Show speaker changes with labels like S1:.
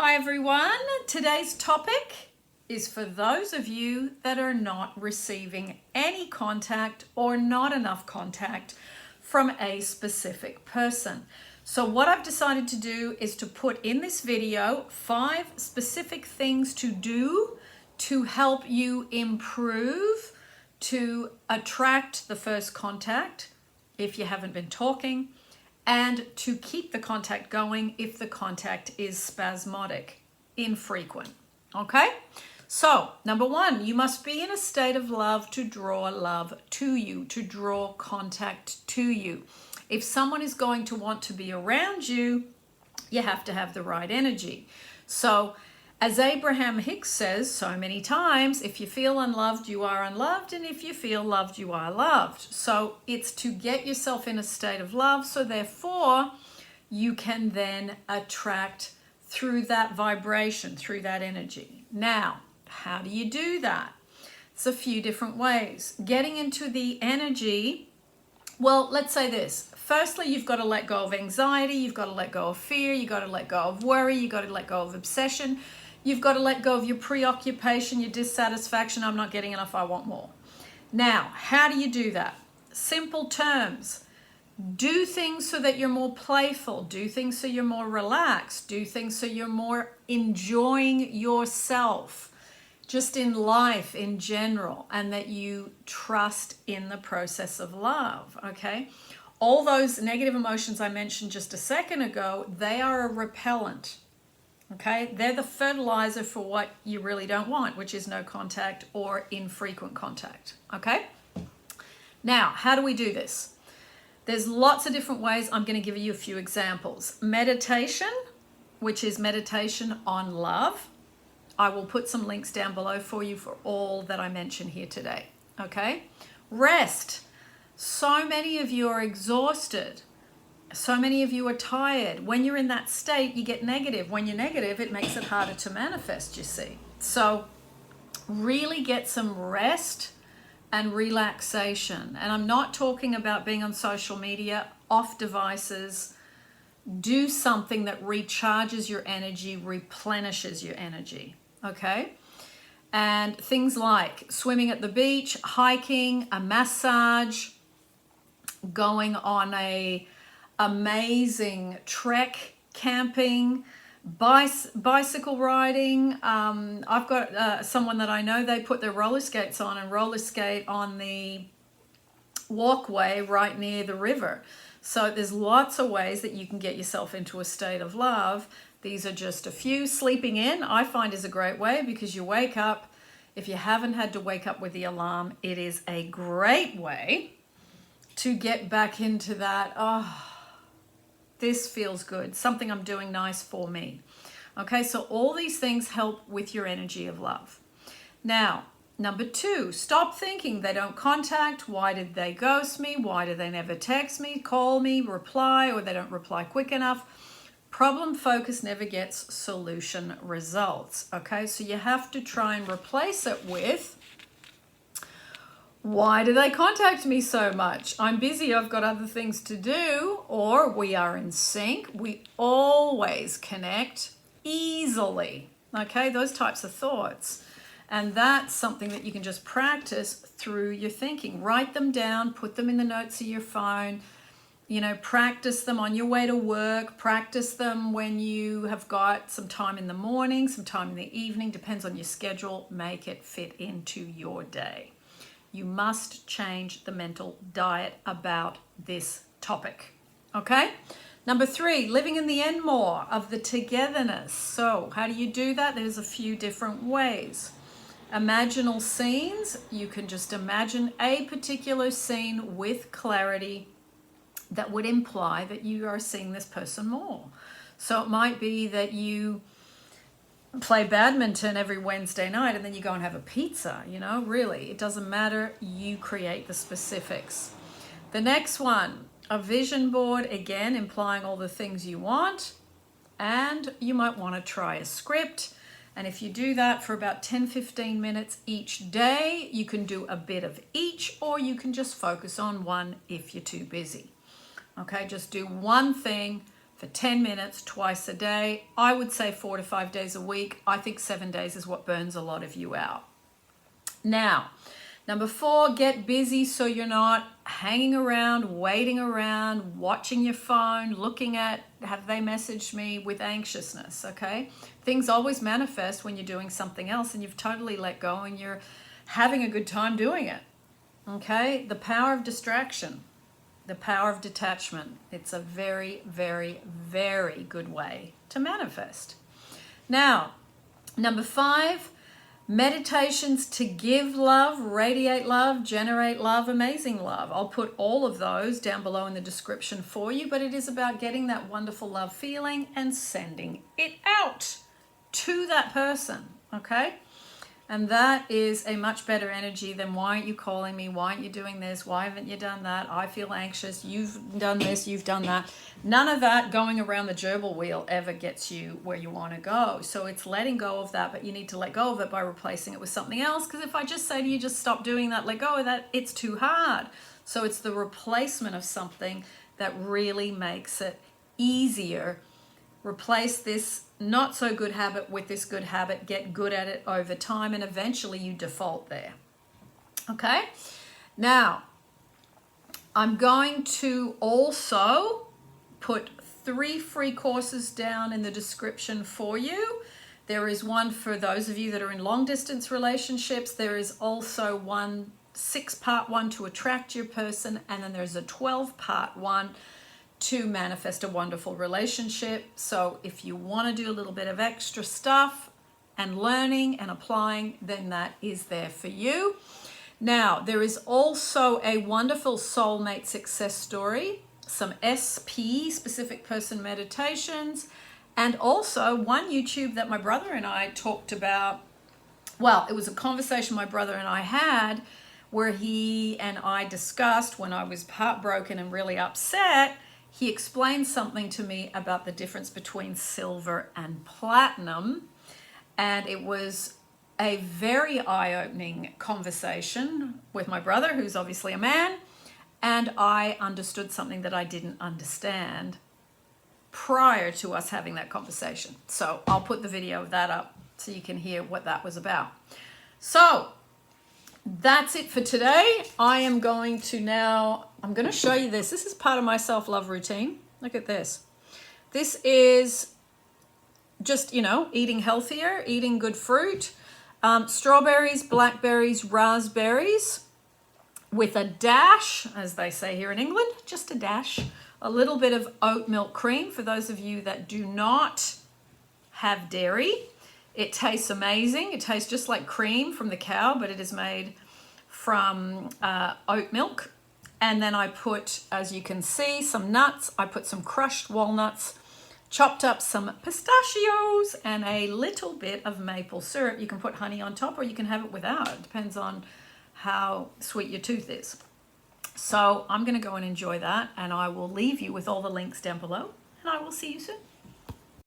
S1: Hi everyone, today's topic is for those of you that are not receiving any contact or not enough contact from a specific person. So what I've decided to do is to put in this video 5 specific things to do to help you improve, to attract the first contact if you haven't been talking, and to keep the contact going if the contact is spasmodic, infrequent. Okay? So, number 1, you must be in a state of love to draw love to you, to draw contact to you. If someone is going to want to be around you, you have to have the right energy. So, as Abraham Hicks says so many times, if you feel unloved, you are unloved, and if you feel loved, you are loved. So it's to get yourself in a state of love, so therefore you can then attract through that vibration, through that energy. Now, how do you do that? It's a few different ways. Getting into the energy, well, let's say this. Firstly, you've got to let go of anxiety, you've got to let go of fear, you've got to let go of worry, you've got to let go of obsession. You've got to let go of your preoccupation, your dissatisfaction. I'm not getting enough, I want more. Now, how do you do that? Simple terms. Do things so that you're more playful. Do things so you're more relaxed. Do things so you're more enjoying yourself, just in life in general, and that you trust in the process of love, okay? All those negative emotions I mentioned just a second ago, they are a repellent. Okay, they're the fertilizer for what you really don't want, which is no contact or infrequent contact. Okay, now how do we do this? There's lots of different ways. I'm going to give you a few examples. Meditation, which is meditation on love. I will put some links down below for you for all that I mentioned here today. Okay, rest. So many of you are exhausted. So many of you are tired. When you're in that state, you get negative. When you're negative, it makes it harder to manifest, you see. So really get some rest and relaxation. And I'm not talking about being on social media, off devices. Do something that recharges your energy, replenishes your energy, okay? And things like swimming at the beach, hiking, a massage, going on a amazing trek, camping, bicycle riding. I've got someone that I know, they put their roller skates on and roller skate on the walkway right near the river. So there's lots of ways that you can get yourself into a state of love. These are just a few. Sleeping in, I find, is a great way because you wake up. If you haven't had to wake up with the alarm, it is a great way to get back into that, this feels good, something I'm doing nice for me. Okay, so all these things help with your energy of love. Now, number 2, stop thinking they don't contact. Why did they ghost me? Why do they never text me, call me, reply, or they don't reply quick enough? Problem focus never gets solution results. Okay, so you have to try and replace it with, why do they contact me so much? I'm busy, I've got other things to do, or we are in sync. We always connect easily. Okay, those types of thoughts. And that's something that you can just practice through your thinking. Write them down, put them in the notes of your phone, practice them on your way to work, practice them when you have got some time in the morning, some time in the evening, depends on your schedule. Make it fit into your day. You must change the mental diet about this topic, okay? Number 3, living in the end more of the togetherness. So how do you do that? There's a few different ways. Imaginal scenes. You can just imagine a particular scene with clarity that would imply that you are seeing this person more. So it might be that you play badminton every Wednesday night and then you go and have a pizza, really. It doesn't matter. You create the specifics. The next one, a vision board, again, implying all the things you want. And you might want to try a script. And if you do that for about 10-15 minutes each day, you can do a bit of each, or you can just focus on one if you're too busy. Okay, just do one thing for 10 minutes twice a day. I would say 4 to 5 days a week. I think 7 days is what burns a lot of you out. Now, number 4, get busy so you're not hanging around, waiting around, watching your phone, looking at, have they messaged me, with anxiousness, okay? Things always manifest when you're doing something else and you've totally let go and you're having a good time doing it, okay? The power of distraction, the power of detachment. It's a very, very, very good way to manifest. Now, number 5, meditations to give love, radiate love, generate love, amazing love. I'll put all of those down below in the description for you, but it is about getting that wonderful love feeling and sending it out to that person, okay? And that is a much better energy than, why aren't you calling me? Why aren't you doing this? Why haven't you done that? I feel anxious. You've done this. You've done that. None of that going around the gerbil wheel ever gets you where you want to go. So it's letting go of that, but you need to let go of it by replacing it with something else. Because if I just say to you, just stop doing that, let go of that, it's too hard. So it's the replacement of something that really makes it easier. Replace this not so good habit with this good habit, get good at it over time, and eventually you default there. Okay? Now, I'm going to also put 3 free courses down in the description for you. There is one for those of you that are in long distance relationships. There is also one 6-part one to attract your person, and then there's a 12-part one to manifest a wonderful relationship. So if you want to do a little bit of extra stuff and learning and applying, then that is there for you. Now, there is also a wonderful soulmate success story, some SP, specific person meditations, and also one YouTube that my brother and I talked about. Well, it was a conversation my brother and I had where he and I discussed when I was heartbroken and really upset. He explained something to me about the difference between silver and platinum, and it was a very eye-opening conversation with my brother, who's obviously a man, and I understood something that I didn't understand prior to us having that conversation. So I'll put the video of that up so you can hear what that was about. So that's it for today. I am going to now, I'm going to show you this. This is part of my self-love routine. Look at this. This is just, eating healthier, eating good fruit, strawberries, blackberries, raspberries, with a dash, as they say here in England, just a dash, a little bit of oat milk cream for those of you that do not have dairy. It tastes amazing. It tastes just like cream from the cow, but it is made from oat milk. And then I put, as you can see, some nuts. I put some crushed walnuts, chopped up some pistachios, and a little bit of maple syrup. You can put honey on top or you can have it without. It depends on how sweet your tooth is. So I'm going to go and enjoy that, and I will leave you with all the links down below, and I will see you soon.